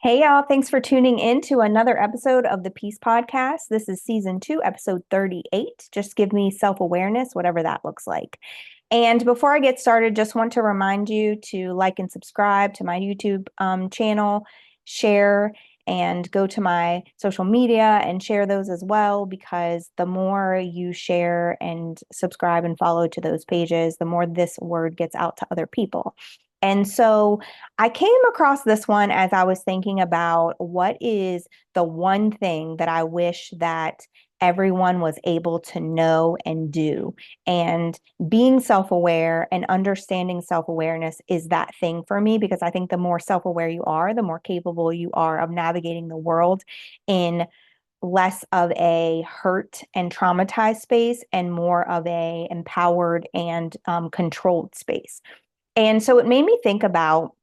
Hey, y'all. Thanks for tuning in to another episode of the Peace Podcast. This is season 2, episode 38. Just give me self awareness, whatever that looks like. And before I get started, just want to remind you to like and subscribe to my YouTube channel, share, and go to my social media and share those as well, because the more you share and subscribe and follow to those pages, the more this word gets out to other people. And so I came across this one as I was thinking about what is the one thing that I wish that everyone was able to know and do. And being self aware and understanding self awareness is that thing for me, because I think the more self aware you are, the more capable you are of navigating the world in less of a hurt and traumatized space and more of a empowered and controlled space. And so it made me think about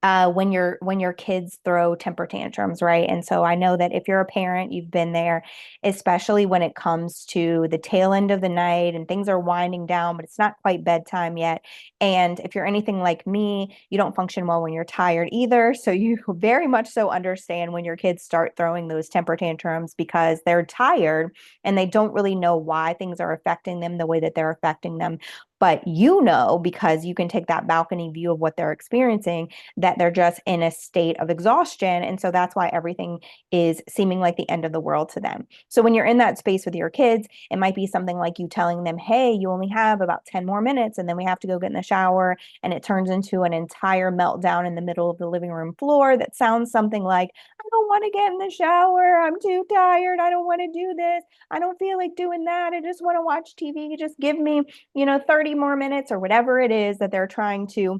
when your kids throw temper tantrums, right? And so I know that if you're a parent, you've been there, especially when it comes to the tail end of the night and things are winding down, but it's not quite bedtime yet. And if you're anything like me, you don't function well when you're tired either. So you very much so understand when your kids start throwing those temper tantrums because they're tired and they don't really know why things are affecting them the way that they're affecting them. But you know, because you can take that balcony view of what they're experiencing, that they're just in a state of exhaustion. And so that's why everything is seeming like the end of the world to them. So when you're in that space with your kids, it might be something like you telling them, hey, you only have about 10 more minutes, and then we have to go get in the shower. And it turns into an entire meltdown in the middle of the living room floor that sounds something like, I don't want to get in the shower. I'm too tired. I don't want to do this. I don't feel like doing that. I just want to watch TV. Just give me, 30 more minutes or whatever it is that they're trying to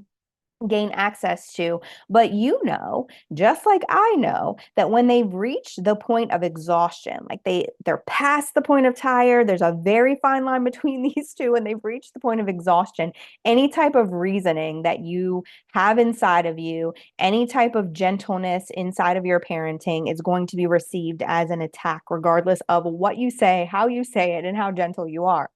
gain access to. But just like I know, that when they've reached the point of exhaustion, like they're past the point of tired, there's a very fine line between these two, and they've reached the point of exhaustion. Any type of reasoning that you have inside of you, any type of gentleness inside of your parenting is going to be received as an attack, regardless of what you say, how you say it, and how gentle you are.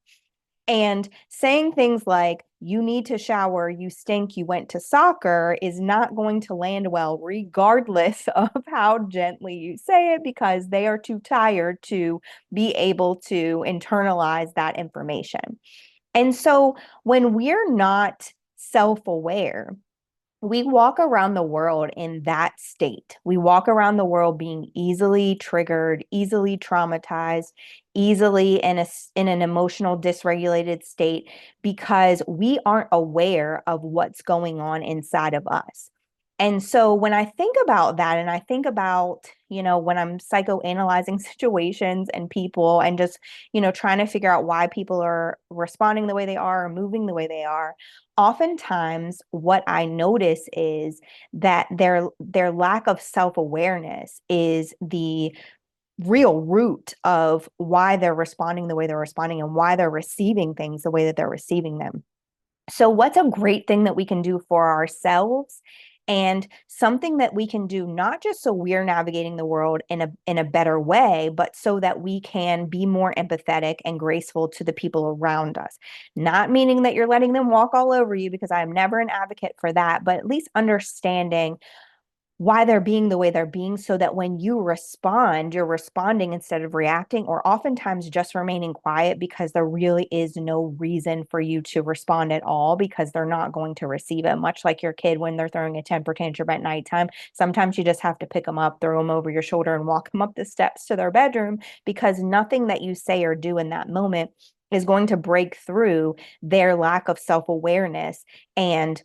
And saying things like, you need to shower, you stink, you went to soccer is not going to land well, regardless of how gently you say it, because they are too tired to be able to internalize that information. And so when we're not self aware, we walk around the world in that state. We walk around the world being easily triggered, easily traumatized, easily in an emotional dysregulated state because we aren't aware of what's going on inside of us. And so when I think about that, and I think about, when I'm psychoanalyzing situations and people and just, trying to figure out why people are responding the way they are or moving the way they are, oftentimes what I notice is that their lack of self-awareness is the real root of why they're responding the way they're responding and why they're receiving things the way that they're receiving them. So, what's a great thing that we can do for ourselves, and something that we can do not just so we're navigating the world in a better way, but so that we can be more empathetic and graceful to the people around us. Not meaning that you're letting them walk all over you, because I'm never an advocate for that, but at least understanding why they're being the way they're being, so that when you respond, you're responding instead of reacting, or oftentimes just remaining quiet because there really is no reason for you to respond at all, because they're not going to receive it. Much like your kid when they're throwing a temper tantrum at nighttime, sometimes you just have to pick them up, throw them over your shoulder, and walk them up the steps to their bedroom, because nothing that you say or do in that moment is going to break through their lack of self-awareness and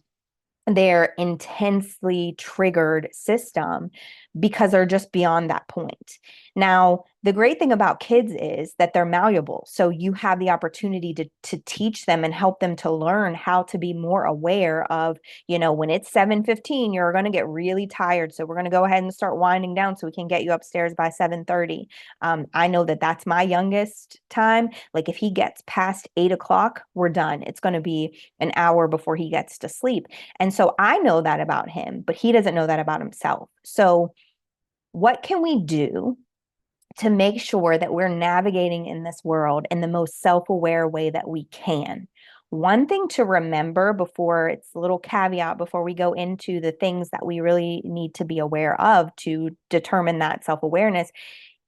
their intensely triggered system, because they're just beyond that point. Now, the great thing about kids is that they're malleable. So you have the opportunity to teach them and help them to learn how to be more aware of, when it's 7:15, you're going to get really tired. So we're going to go ahead and start winding down so we can get you upstairs by 7:30. I know that that's my youngest time. Like if he gets past 8 o'clock, we're done. It's going to be an hour before he gets to sleep. And so I know that about him, but he doesn't know that about himself. So what can we do to make sure that we're navigating in this world in the most self-aware way that we can? one thing to remember before it's a little caveat before we go into the things that we really need to be aware of to determine that self-awareness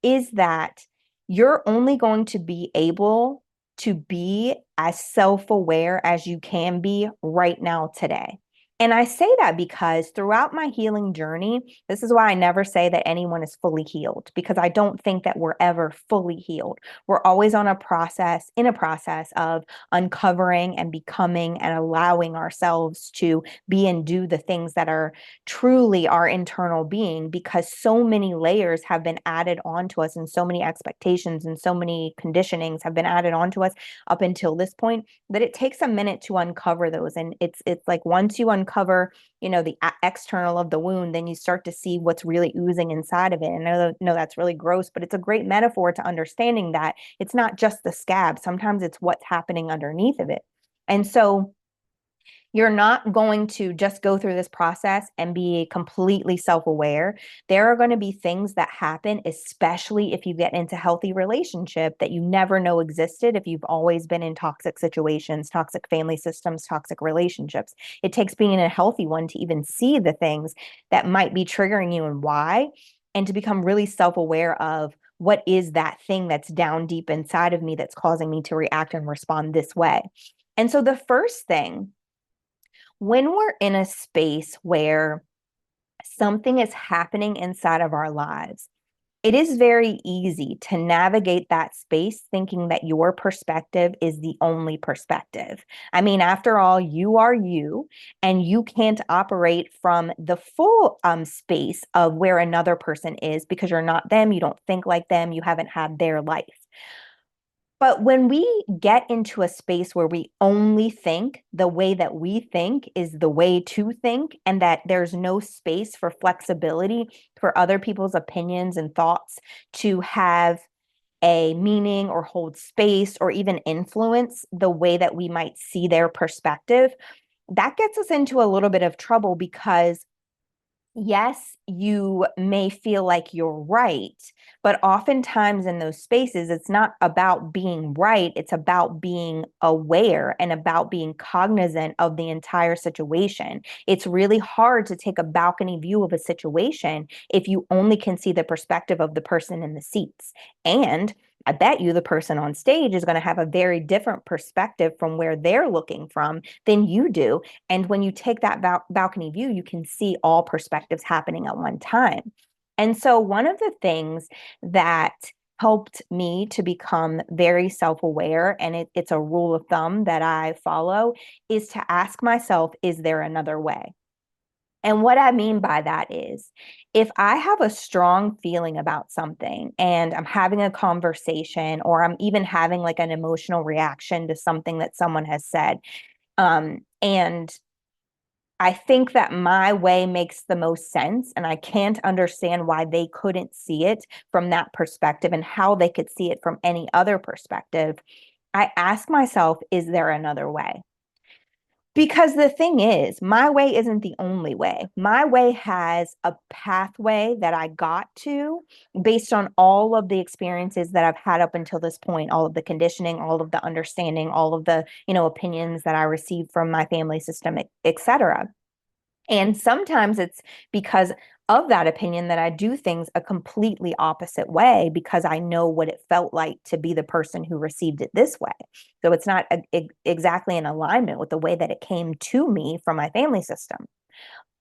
is that you're only going to be able to be as self-aware as you can be right now today. And I say that because throughout my healing journey, this is why I never say that anyone is fully healed, because I don't think that we're ever fully healed. We're always in a process of uncovering and becoming and allowing ourselves to be and do the things that are truly our internal being, because so many layers have been added onto us and so many expectations and so many conditionings have been added onto us up until this point that it takes a minute to uncover those. And it's like once you uncover, the external of the wound, then you start to see what's really oozing inside of it. And I know that's really gross, but it's a great metaphor to understanding that it's not just the scab. Sometimes it's what's happening underneath of it. And so you're not going to just go through this process and be completely self-aware. There are going to be things that happen, especially if you get into healthy relationship that you never know existed if you've always been in toxic situations, toxic family systems, toxic relationships. It takes being in a healthy one to even see the things that might be triggering you and why, and to become really self-aware of what is that thing that's down deep inside of me that's causing me to react and respond this way. And so the first thing, when we're in a space where something is happening inside of our lives, it is very easy to navigate that space thinking that your perspective is the only perspective. I mean, after all, you are you, and you can't operate from the full space of where another person is because you're not them, you don't think like them, you haven't had their life. But when we get into a space where we only think the way that we think is the way to think, and that there's no space for flexibility for other people's opinions and thoughts to have a meaning or hold space or even influence the way that we might see their perspective, that gets us into a little bit of trouble because yes, you may feel like you're right, but oftentimes in those spaces, it's not about being right. It's about being aware and about being cognizant of the entire situation. It's really hard to take a balcony view of a situation if you only can see the perspective of the person in the seats. And I bet you the person on stage is going to have a very different perspective from where they're looking from than you do. And when you take that balcony view, you can see all perspectives happening at one time. And so, one of the things that helped me to become very self aware, and it's a rule of thumb that I follow, is to ask myself, is there another way? And what I mean by that is, if I have a strong feeling about something and I'm having a conversation, or I'm even having like an emotional reaction to something that someone has said, and I think that my way makes the most sense, and I can't understand why they couldn't see it from that perspective and how they could see it from any other perspective, I ask myself, is there another way? Because the thing is, my way isn't the only way. My way has a pathway that I got to based on all of the experiences that I've had up until this point, all of the conditioning, all of the understanding, all of the, opinions that I received from my family system, et cetera. And sometimes it's because of that opinion that I do things a completely opposite way because I know what it felt like to be the person who received it this way. So it's not exactly in alignment with the way that it came to me from my family system.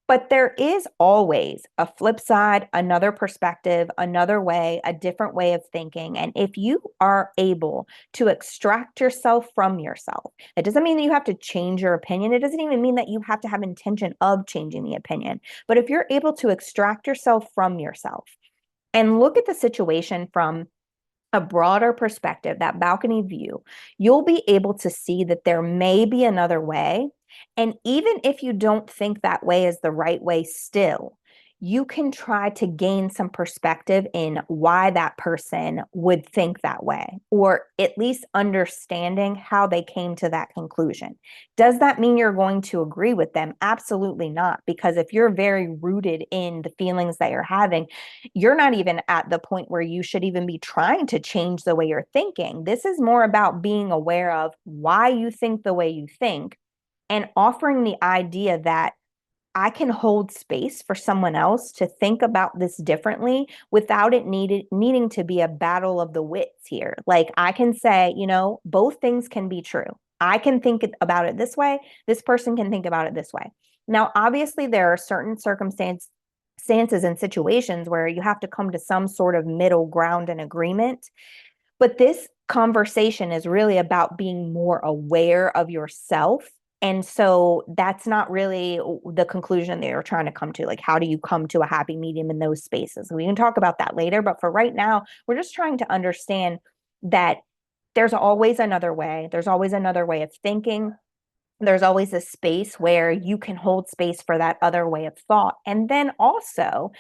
But there is always a flip side, another perspective, another way, a different way of thinking. And if you are able to extract yourself from yourself, it doesn't mean that you have to change your opinion. It doesn't even mean that you have to have intention of changing the opinion. But if you're able to extract yourself from yourself and look at the situation from a broader perspective, that balcony view, you'll be able to see that there may be another way. And even if you don't think that way is the right way still, you can try to gain some perspective in why that person would think that way, or at least understanding how they came to that conclusion. Does that mean you're going to agree with them? Absolutely not. Because if you're very rooted in the feelings that you're having, you're not even at the point where you should even be trying to change the way you're thinking. This is more about being aware of why you think the way you think and offering the idea that I can hold space for someone else to think about this differently without it needing to be a battle of the wits here. Like I can say, both things can be true. I can think about it this way. This person can think about it this way. Now, obviously, there are certain circumstances and situations where you have to come to some sort of middle ground and agreement. But this conversation is really about being more aware of yourself. And so that's not really the conclusion that you're trying to come to. Like, how do you come to a happy medium in those spaces? We can talk about that later. But for right now, we're just trying to understand that there's always another way. There's always another way of thinking. There's always a space where you can hold space for that other way of thought. And then also,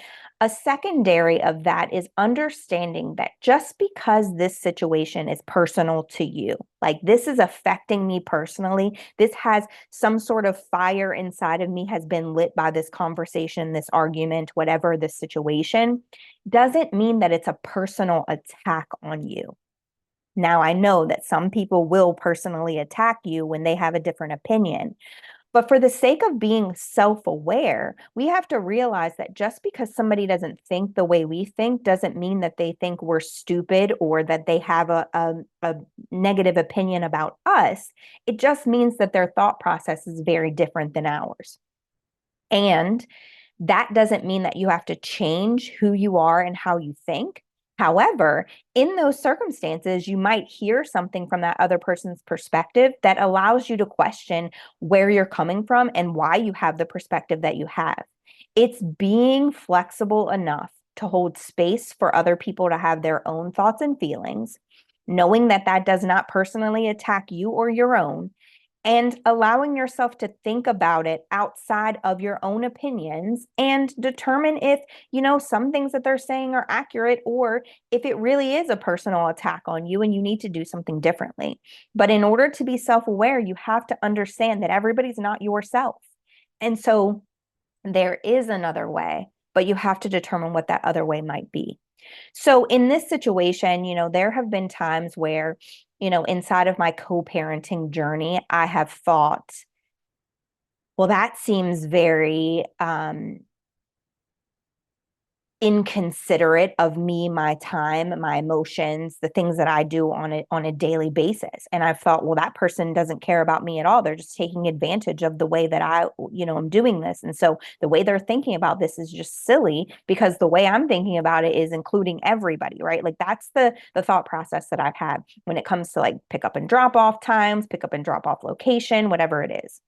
a secondary of that is understanding that just because this situation is personal to you, like this is affecting me personally, this has some sort of fire inside of me has been lit by this conversation, this argument, whatever the situation, doesn't mean that it's a personal attack on you. Now, I know that some people will personally attack you when they have a different opinion. But for the sake of being self aware, we have to realize that just because somebody doesn't think the way we think doesn't mean that they think we're stupid or that they have a negative opinion about us. It just means that their thought process is very different than ours. And that doesn't mean that you have to change who you are and how you think. However, in those circumstances, you might hear something from that other person's perspective that allows you to question where you're coming from and why you have the perspective that you have. It's being flexible enough to hold space for other people to have their own thoughts and feelings, knowing that that does not personally attack you or your own, and allowing yourself to think about it outside of your own opinions and determine if, some things that they're saying are accurate or if it really is a personal attack on you and you need to do something differently. But in order to be self-aware, you have to understand that everybody's not yourself. And so there is another way, but you have to determine what that other way might be. So in this situation, there have been times where, inside of my co-parenting journey, I have thought, well, that seems very inconsiderate of me, my time, my emotions, the things that I do on a daily basis. And I thought, well, that person doesn't care about me at all. They're just taking advantage of the way that I, am doing this. And so the way they're thinking about this is just silly because the way I'm thinking about it is including everybody, right? Like that's the thought process that I've had when it comes to like pick up and drop off times, pick up and drop off location, whatever it is.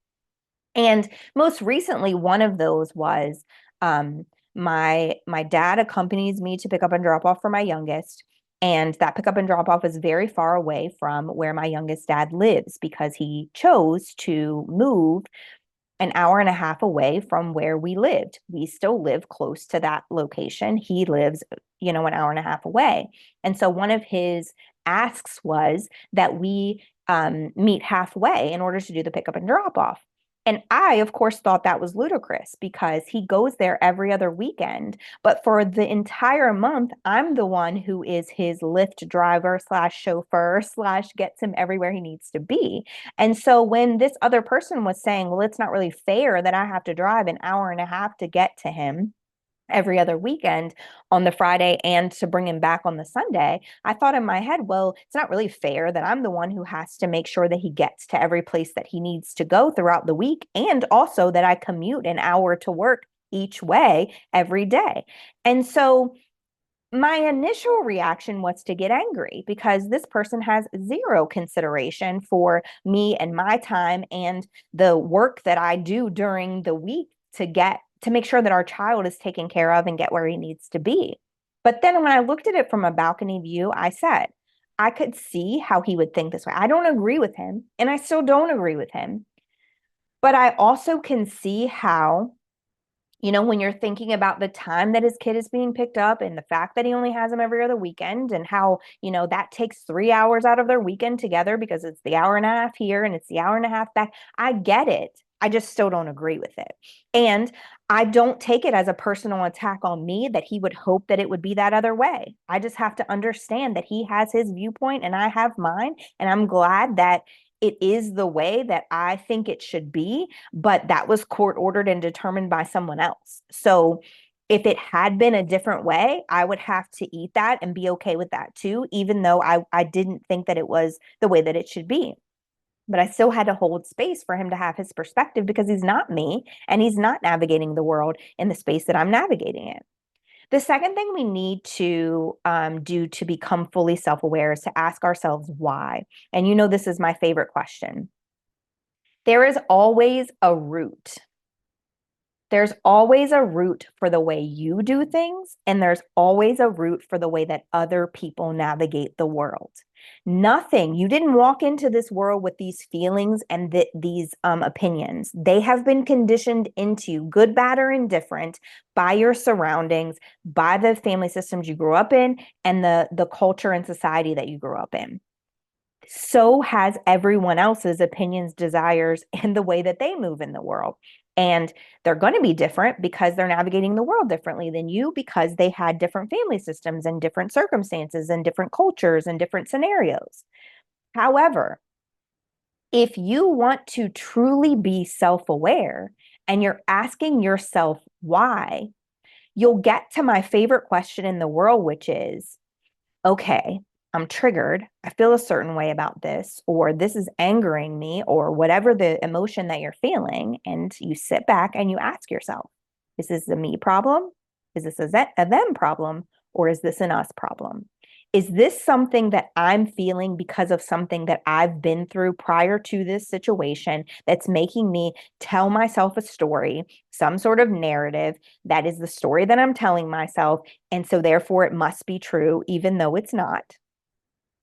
And most recently, one of those was um, my dad accompanies me to pick up and drop off for my youngest. And that pick up and drop off is very far away from where my youngest dad lives because he chose to move an hour and a half away from where we lived. We still live close to that location. He lives, an hour and a half away. And so one of his asks was that we meet halfway in order to do the pickup and drop off. And I, of course, thought that was ludicrous because he goes there every other weekend. But for the entire month, I'm the one who is his Lyft driver slash chauffeur slash gets him everywhere he needs to be. And so when this other person was saying, well, it's not really fair that I have to drive an hour and a half to get to him every other weekend on the Friday and to bring him back on the Sunday, I thought in my head, well, it's not really fair that I'm the one who has to make sure that he gets to every place that he needs to go throughout the week, and also that I commute an hour to work each way every day. And so my initial reaction was to get angry because this person has zero consideration for me and my time and the work that I do during the week to make sure that our child is taken care of and get where he needs to be. But then when I looked at it from a balcony view, I said, I could see how he would think this way. I don't agree with him, and I still don't agree with him. But I also can see how When you're thinking about the time that his kid is being picked up and the fact that he only has him every other weekend and how, that takes 3 hours out of their weekend together because it's the hour and a half here and it's the hour and a half back. I get it. I just still don't agree with it. And I don't take it as a personal attack on me that he would hope that it would be that other way. I just have to understand that he has his viewpoint and I have mine. And I'm glad that it is the way that I think it should be, but that was court ordered and determined by someone else. So if it had been a different way, I would have to eat that and be okay with that too, even though I didn't think that it was the way that it should be. But I still had to hold space for him to have his perspective because he's not me and he's not navigating the world in the space that I'm navigating it. The second thing we need to do to become fully self aware is to ask ourselves why. And this is my favorite question. There is always a root. There's always a root for the way you do things, and there's always a root for the way that other people navigate the world. You didn't walk into this world with these feelings and these opinions. They have been conditioned into good, bad, or indifferent by your surroundings, by the family systems you grew up in, and the culture and society that you grew up in. So has everyone else's opinions, desires, and the way that they move in the world. And they're going to be different because they're navigating the world differently than you because they had different family systems and different circumstances and different cultures and different scenarios. However, if you want to truly be self-aware and you're asking yourself why, you'll get to my favorite question in the world, which is, okay, I'm triggered. I feel a certain way about this, or this is angering me, or whatever the emotion that you're feeling. And you sit back and you ask yourself, is this a me problem? Is this a them problem? Or is this an us problem? Is this something that I'm feeling because of something that I've been through prior to this situation that's making me tell myself a story, some sort of narrative that is the story that I'm telling myself? And so therefore it must be true, even though it's not.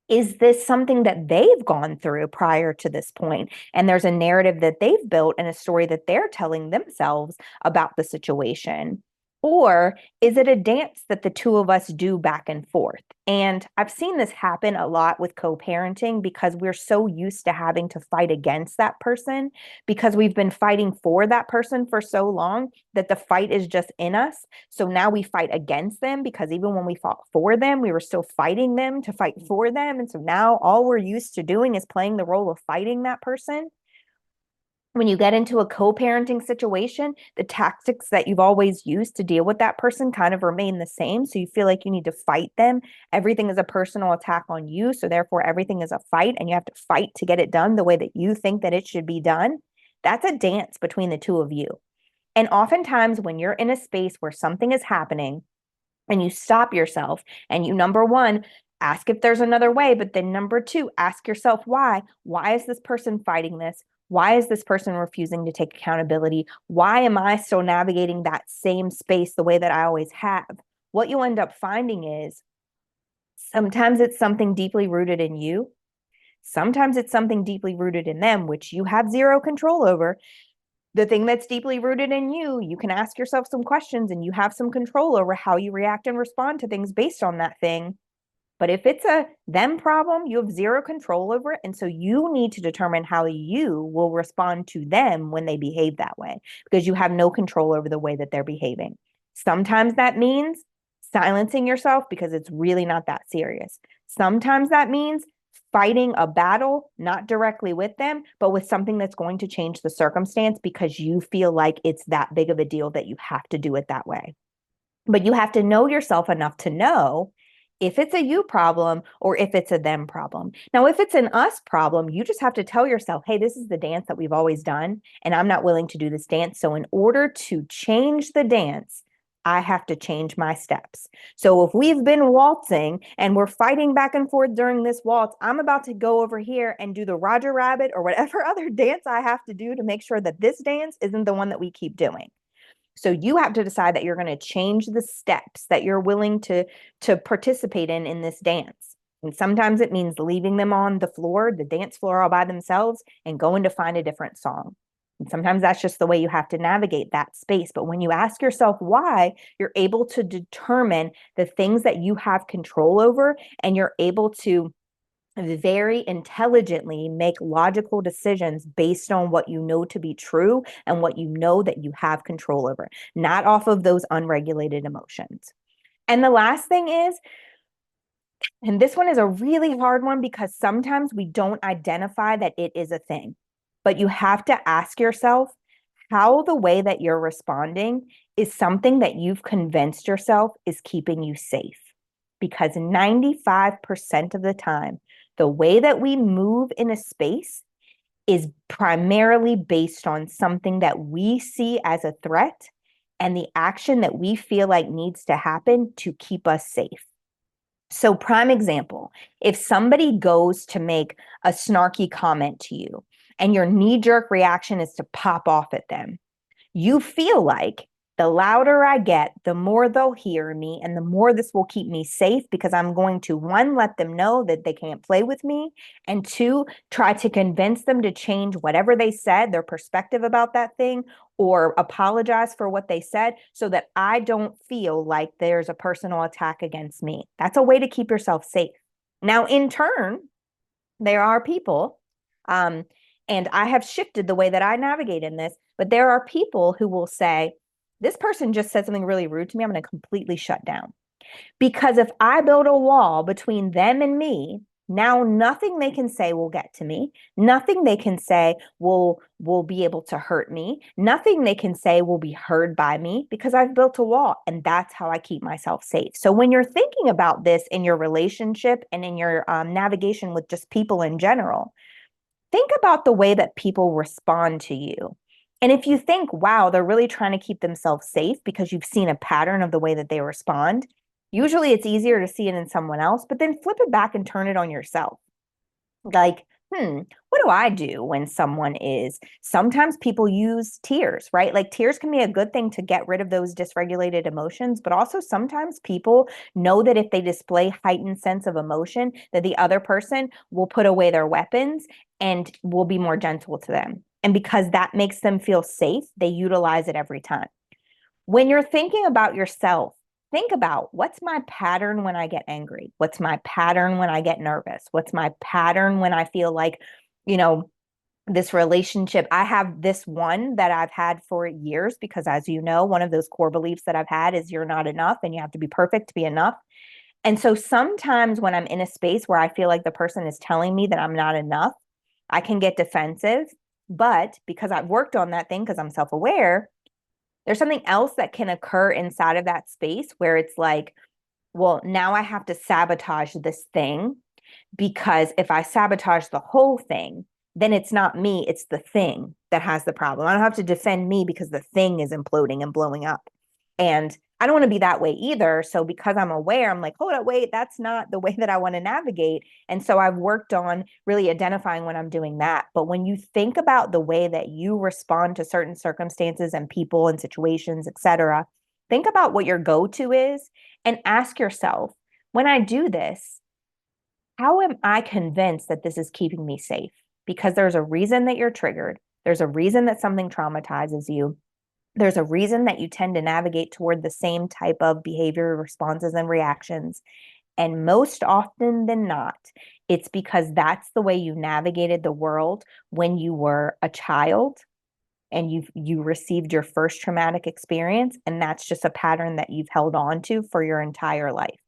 Is this something that they've gone through prior to this point? And there's a narrative that they've built and a story that they're telling themselves about the situation. Or is it a dance that the two of us do back and forth? And I've seen this happen a lot with co-parenting because we're so used to having to fight against that person because we've been fighting for that person for so long that the fight is just in us. So now we fight against them because even when we fought for them, we were still fighting them to fight for them. And so now all we're used to doing is playing the role of fighting that person. When you get into a co-parenting situation, the tactics that you've always used to deal with that person kind of remain the same. So you feel like you need to fight them. Everything is a personal attack on you. So therefore, everything is a fight, and you have to fight to get it done the way that you think that it should be done. That's a dance between the two of you. And oftentimes, when you're in a space where something is happening and you stop yourself and you, number one, ask if there's another way, but then number two, ask yourself why. Why is this person fighting this? Why is this person refusing to take accountability? Why am I still navigating that same space the way that I always have? What you'll end up finding is sometimes it's something deeply rooted in you. Sometimes it's something deeply rooted in them, which you have zero control over. The thing that's deeply rooted in you, you can ask yourself some questions and you have some control over how you react and respond to things based on that thing. But if it's a them problem, you have zero control over it. And so you need to determine how you will respond to them when they behave that way, because you have no control over the way that they're behaving. Sometimes that means silencing yourself because it's really not that serious. Sometimes that means fighting a battle, not directly with them, but with something that's going to change the circumstance because you feel like it's that big of a deal that you have to do it that way. But you have to know yourself enough to know if it's a you problem or if it's a them problem. Now, if it's an us problem, you just have to tell yourself, hey, this is the dance that we've always done, and I'm not willing to do this dance. So in order to change the dance, I have to change my steps. So if we've been waltzing and we're fighting back and forth during this waltz, I'm about to go over here and do the Roger Rabbit or whatever other dance I have to do to make sure that this dance isn't the one that we keep doing. So you have to decide that you're going to change the steps that you're willing to participate in this dance. And sometimes it means leaving them on the floor, the dance floor all by themselves, and going to find a different song. And sometimes that's just the way you have to navigate that space. But when you ask yourself why, you're able to determine the things that you have control over, and you're able to very intelligently make logical decisions based on what you know to be true and what you know that you have control over, not off of those unregulated emotions. And the last thing is, and this one is a really hard one because sometimes we don't identify that it is a thing, but you have to ask yourself how the way that you're responding is something that you've convinced yourself is keeping you safe. Because 95% of the time, the way that we move in a space is primarily based on something that we see as a threat and the action that we feel like needs to happen to keep us safe. So, prime example, if somebody goes to make a snarky comment to you and your knee jerk reaction is to pop off at them, you feel like the louder I get, the more they'll hear me, and the more this will keep me safe because I'm going to, one, let them know that they can't play with me, and two, try to convince them to change whatever they said, their perspective about that thing, or apologize for what they said so that I don't feel like there's a personal attack against me. That's a way to keep yourself safe. Now, in turn, there are people, and I have shifted the way that I navigate in this, but there are people who will say, this person just said something really rude to me. I'm going to completely shut down. Because if I build a wall between them and me, now nothing they can say will get to me. Nothing they can say will be able to hurt me. Nothing they can say will be heard by me because I've built a wall, and that's how I keep myself safe. So when you're thinking about this in your relationship and in your navigation with just people in general, think about the way that people respond to you. And if you think, wow, they're really trying to keep themselves safe because you've seen a pattern of the way that they respond, usually it's easier to see it in someone else, but then flip it back and turn it on yourself. Like, what do I do when someone is? Sometimes people use tears, right? Like tears can be a good thing to get rid of those dysregulated emotions, but also sometimes people know that if they display heightened sense of emotion, that the other person will put away their weapons and will be more gentle to them. And because that makes them feel safe, they utilize it every time. When you're thinking about yourself, think about what's my pattern when I get angry? What's my pattern when I get nervous? What's my pattern when I feel like, you know, this relationship? I have this one that I've had for years because, as you know, one of those core beliefs that I've had is you're not enough and you have to be perfect to be enough. And so sometimes when I'm in a space where I feel like the person is telling me that I'm not enough, I can get defensive. But because I've worked on that thing, because I'm self aware, there's something else that can occur inside of that space where it's like, well, now I have to sabotage this thing because if I sabotage the whole thing, then it's not me, it's the thing that has the problem. I don't have to defend me because the thing is imploding and blowing up. And I don't want to be that way either. So because I'm aware, I'm like, hold up, wait, that's not the way that I want to navigate. And so I've worked on really identifying when I'm doing that. But when you think about the way that you respond to certain circumstances and people and situations, etc., think about what your go-to is and ask yourself, when I do this, how am I convinced that this is keeping me safe? Because there's a reason that you're triggered. There's a reason that something traumatizes you. There's a reason that you tend to navigate toward the same type of behavior, responses, and reactions. And most often than not, it's because that's the way you navigated the world when you were a child and you received your first traumatic experience. And that's just a pattern that you've held on to for your entire life.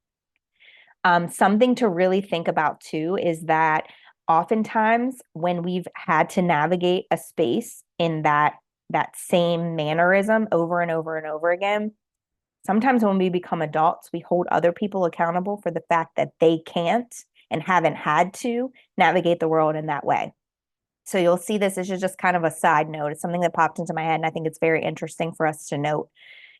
Something to really think about too is that oftentimes when we've had to navigate a space in that same mannerism over and over and over again, sometimes when we become adults, we hold other people accountable for the fact that they can't and haven't had to navigate the world in that way. So you'll see this is just kind of a side note. It's something that popped into my head, and I think it's very interesting for us to note.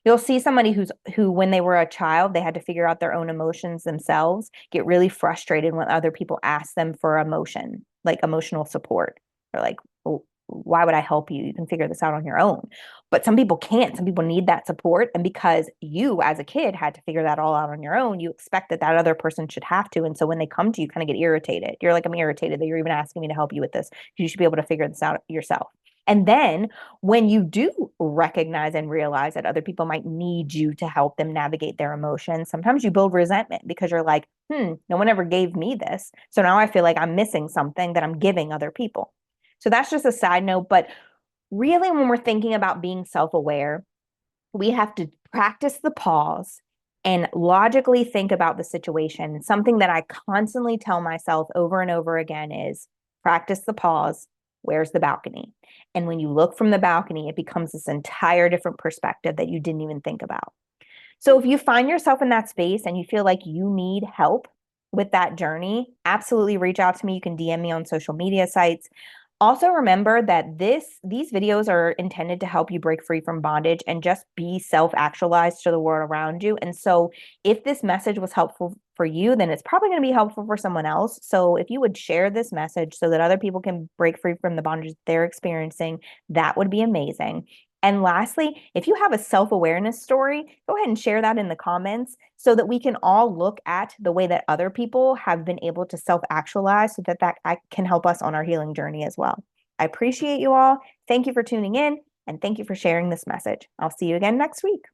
You'll see somebody who, when they were a child, they had to figure out their own emotions themselves, get really frustrated when other people ask them for emotion, like emotional support. They're like, well, why would I help you? You can figure this out on your own. But some people can't. Some people need that support. And because you, as a kid, had to figure that all out on your own, you expect that that other person should have to. And so when they come to you, kind of get irritated. You're like, I'm irritated that you're even asking me to help you with this. You should be able to figure this out yourself. And then when you do recognize and realize that other people might need you to help them navigate their emotions, sometimes you build resentment because you're like, no one ever gave me this. So now I feel like I'm missing something that I'm giving other people. So that's just a side note. But really, when we're thinking about being self aware, we have to practice the pause and logically think about the situation. Something that I constantly tell myself over and over again is practice the pause. Where's the balcony? And when you look from the balcony, it becomes this entire different perspective that you didn't even think about. So if you find yourself in that space and you feel like you need help with that journey, absolutely reach out to me. You can DM me on social media sites. Also remember that these videos are intended to help you break free from bondage and just be self-actualized to the world around you. And so if this message was helpful for you, then it's probably going to be helpful for someone else. So if you would share this message so that other people can break free from the bondage they're experiencing, that would be amazing. And lastly, if you have a self-awareness story, go ahead and share that in the comments so that we can all look at the way that other people have been able to self-actualize so that can help us on our healing journey as well. I appreciate you all. Thank you for tuning in and thank you for sharing this message. I'll see you again next week.